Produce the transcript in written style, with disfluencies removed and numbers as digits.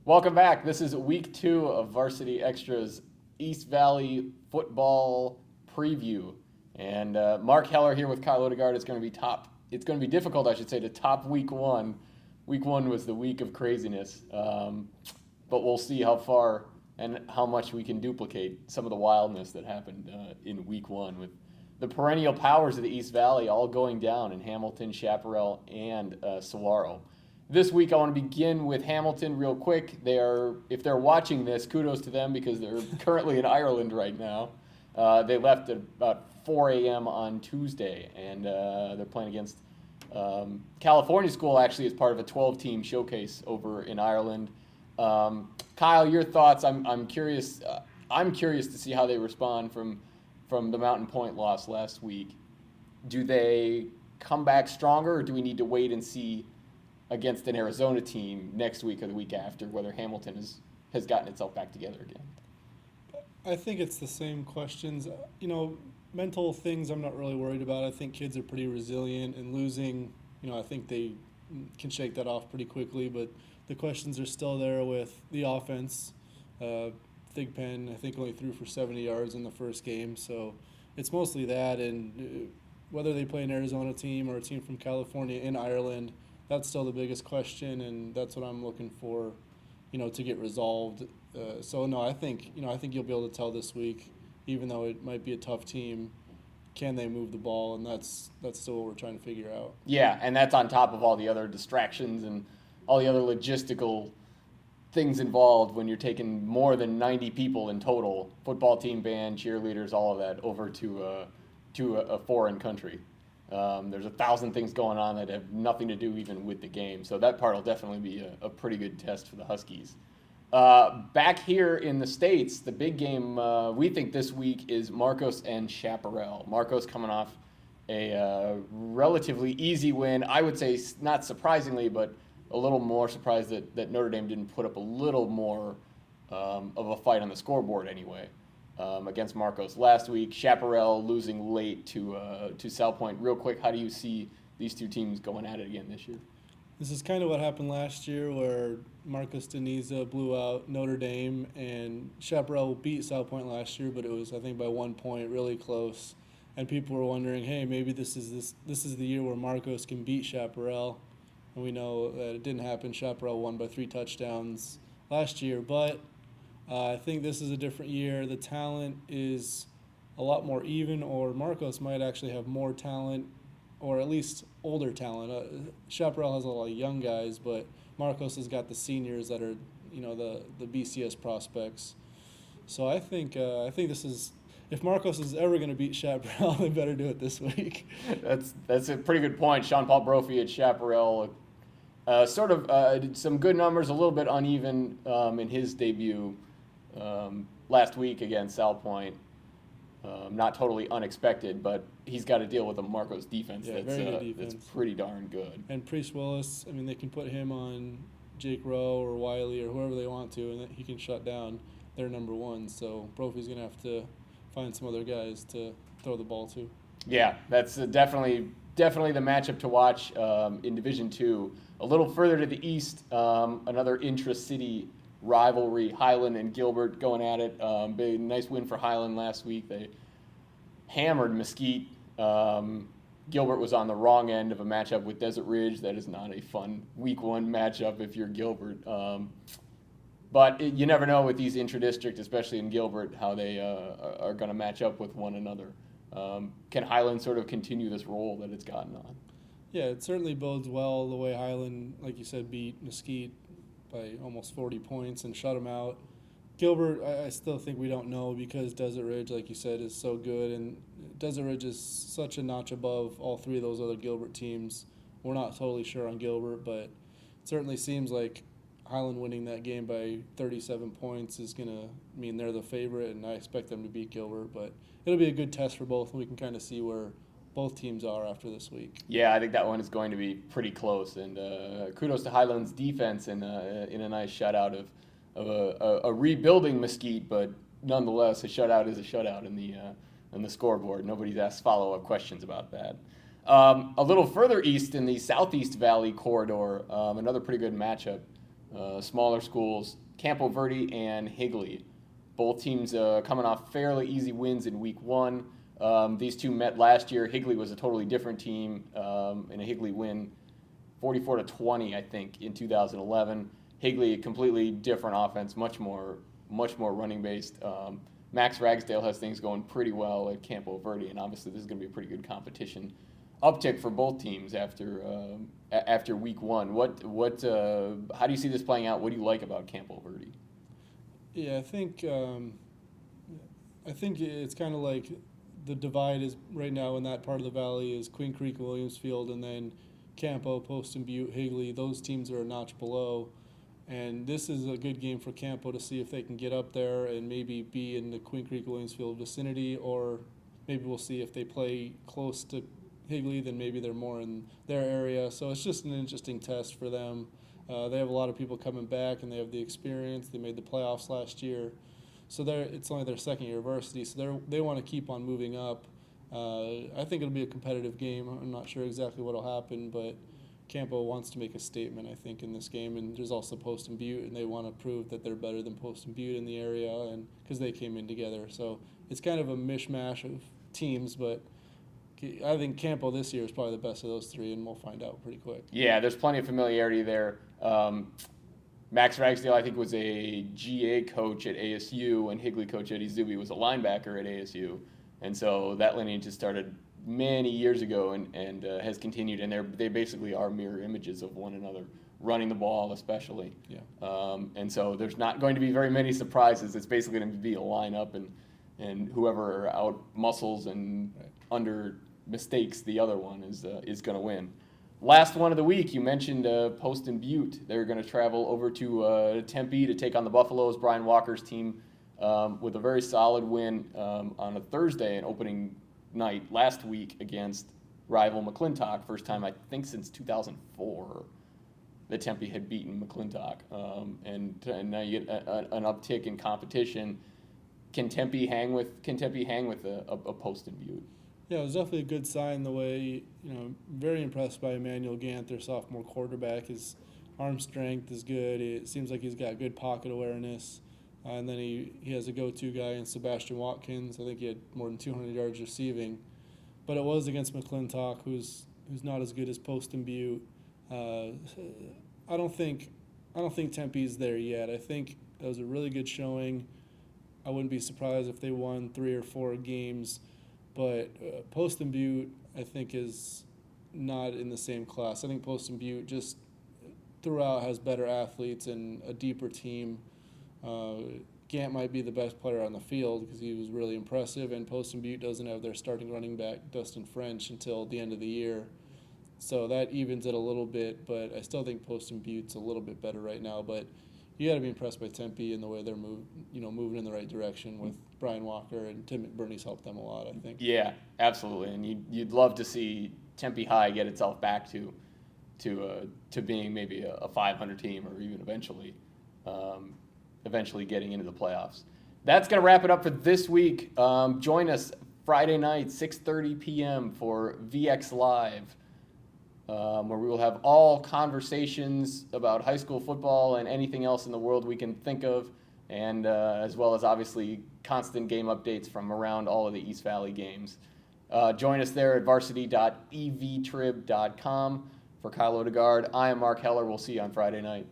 Welcome back. This is week 2 of Varsity Xtra's East Valley football preview. And Mark Heller here with Kyle Odegard. It's going to be difficult, I should say, to top week 1. Week 1 was the week of craziness. But we'll see how far and how much we can duplicate some of the wildness that happened in week 1 with the perennial powers of the East Valley all going down in Hamilton, Chaparral, and Saguaro. This week, I want to begin with Hamilton real quick. If they're watching this, kudos to them because they're currently in Ireland right now. They left at about 4 a.m. on Tuesday, and they're playing against California School, actually, as part of a 12-team showcase over in Ireland. Kyle, your thoughts? I'm curious. I'm curious to see how they respond from the Mountain Pointe loss last week. Do they come back stronger, or do we need to wait and see against an Arizona team next week or the week after, whether Hamilton has gotten itself back together again? I think it's the same questions. Mental things I'm not really worried about. I think kids are pretty resilient, and losing, I think they can shake that off pretty quickly, but the questions are still there with the offense. Thigpen, I think, only threw for 70 yards in the first game, so it's mostly that, and whether they play an Arizona team or a team from California in Ireland, that's still the biggest question, and that's what I'm looking for, to get resolved. I think you'll be able to tell this week, even though it might be a tough team, can they move the ball, and that's still what we're trying to figure out. Yeah, and that's on top of all the other distractions and all the other logistical things involved when you're taking more than 90 people in total, football team, band, cheerleaders, all of that, over to a foreign country. There's 1,000 things going on that have nothing to do even with the game. So that part will definitely be a pretty good test for the Huskies. Back here in the States, the big game we think this week is Marcos and Chaparral. Marcos coming off a relatively easy win. I would say not surprisingly, but a little more surprised that Notre Dame didn't put up a little more of a fight on the scoreboard anyway. Against Marcos last week. Chaparral losing late to South Pointe. Real quick, how do you see these two teams going at it again this year? This is kind of what happened last year, where Marcos de Niza blew out Notre Dame, and Chaparral beat South Pointe last year, but it was, I think, by 1 point, really close. And people were wondering, hey, maybe this is the year where Marcos can beat Chaparral. And we know that it didn't happen. Chaparral won by 3 touchdowns last year, but I think this is a different year. The talent is a lot more even, or Marcos might actually have more talent, or at least older talent. Chaparral has a lot of young guys, but Marcos has got the seniors that are, the BCS prospects. So I think this is, if Marcos is ever going to beat Chaparral, they better do it this week. That's a pretty good point. Sean Paul Brophy at Chaparral, did some good numbers, a little bit uneven in his debut last week against South Pointe. Not totally unexpected, but he's got to deal with a Marcos defense that's pretty darn good. And Priest Willis, they can put him on Jake Rowe or Wiley or whoever they want to, and he can shut down their number one. So Brophy's going to have to find some other guys to throw the ball to. Yeah, that's definitely the matchup to watch in Division II. A little further to the east, another intra-city rivalry, Highland and Gilbert going at it. Big, nice win for Highland last week. They hammered Mesquite. Gilbert was on the wrong end of a matchup with Desert Ridge. That is not a fun week 1 matchup if you're Gilbert. But you never know with these intra-district, especially in Gilbert, how they are going to match up with one another. Can Highland sort of continue this role that it's gotten on? Yeah, it certainly bodes well the way Highland, like you said, beat Mesquite by almost 40 points and shut them out. Gilbert, I still think we don't know, because Desert Ridge, like you said, is so good, and Desert Ridge is such a notch above all 3 of those other Gilbert teams. We're not totally sure on Gilbert, but it certainly seems like Highland winning that game by 37 points is going to mean they're the favorite, and I expect them to beat Gilbert. But it'll be a good test for both, and we can kind of see where both teams are after this week. Yeah, I think that one is going to be pretty close, and kudos to Highland's defense in a nice shutout of a rebuilding Mesquite, but nonetheless, a shutout is a shutout in the scoreboard. Nobody's asked follow-up questions about that. A little further east in the Southeast Valley corridor, another pretty good matchup. smaller schools, Campo, Verde, and Higley. Both teams coming off fairly easy wins in week one. These two met last year. Higley was a totally different team in a Higley win, 44-20, I think, in 2011. Higley, a completely different offense, much more running based. Max Ragsdale has things going pretty well at Campo Verde, and obviously this is going to be a pretty good competition uptick for both teams after week one. How do you see this playing out? What do you like about Campo Verde? Yeah, I think it's kind of like the divide is right now in that part of the valley is Queen Creek, Williamsfield, and then Campo, Poston, Butte, Higley. Those teams are a notch below. And this is a good game for Campo to see if they can get up there and maybe be in the Queen Creek, Williamsfield vicinity, or maybe we'll see if they play close to Higley, then maybe they're more in their area. So it's just an interesting test for them. They have a lot of people coming back, and they have the experience. They made the playoffs last year. So it's only their second year of varsity, so they want to keep on moving up. I think it'll be a competitive game. I'm not sure exactly what will happen, but Campo wants to make a statement, I think, in this game. And there's also Poston Butte, and they want to prove that they're better than Poston Butte in the area, and because they came in together. So it's kind of a mishmash of teams, but I think Campo this year is probably the best of those three, and we'll find out pretty quick. Yeah, there's plenty of familiarity there. Max Ragsdale, I think, was a GA coach at ASU, and Higley coach Eddie Zuby was a linebacker at ASU. And so that lineage just started many years ago and has continued, and they basically are mirror images of one another, running the ball especially. Yeah. And so there's not going to be very many surprises. It's basically going to be a lineup, and whoever out muscles and under mistakes the other one is going to win. Last one of the week, you mentioned Poston Butte. They're going to travel over to Tempe to take on the Buffaloes, Brian Walker's team, with a very solid win on a Thursday, an opening night last week against rival McClintock. First time, I think, since 2004 that Tempe had beaten McClintock. And now you get an uptick in competition. Can Tempe hang with a Poston Butte? Yeah, it was definitely a good sign the way, very impressed by Emmanuel Gant, their sophomore quarterback. His arm strength is good. It seems like he's got good pocket awareness. And then he has a go-to guy in Sebastian Watkins. I think he had more than 200 yards receiving. But it was against McClintock, who's not as good as Poston Butte. I don't think Tempe's there yet. I think that was a really good showing. I wouldn't be surprised if they won 3 or 4 games. But Poston Butte, I think, is not in the same class. I think Poston Butte just throughout has better athletes and a deeper team. Gant might be the best player on the field because he was really impressive, and Poston Butte doesn't have their starting running back, Dustin French, until the end of the year. So that evens it a little bit, but I still think Poston Butte's a little bit better right now. But you got to be impressed by Tempe and the way they're moving in the right direction with Brian Walker, and Tim McBurney's helped them a lot, I think. Yeah, absolutely. And you'd love to see Tempe High get itself back to being maybe a 500 team, or even eventually getting into the playoffs. That's going to wrap it up for this week. Join us Friday night, 6:30 p.m. for VX Live, where we will have all conversations about high school football and anything else in the world we can think of, and as well as obviously constant game updates from around all of the East Valley games. Join us there at varsity.evtrib.com. For Kyle Odegard, I am Mark Heller. We'll see you on Friday night.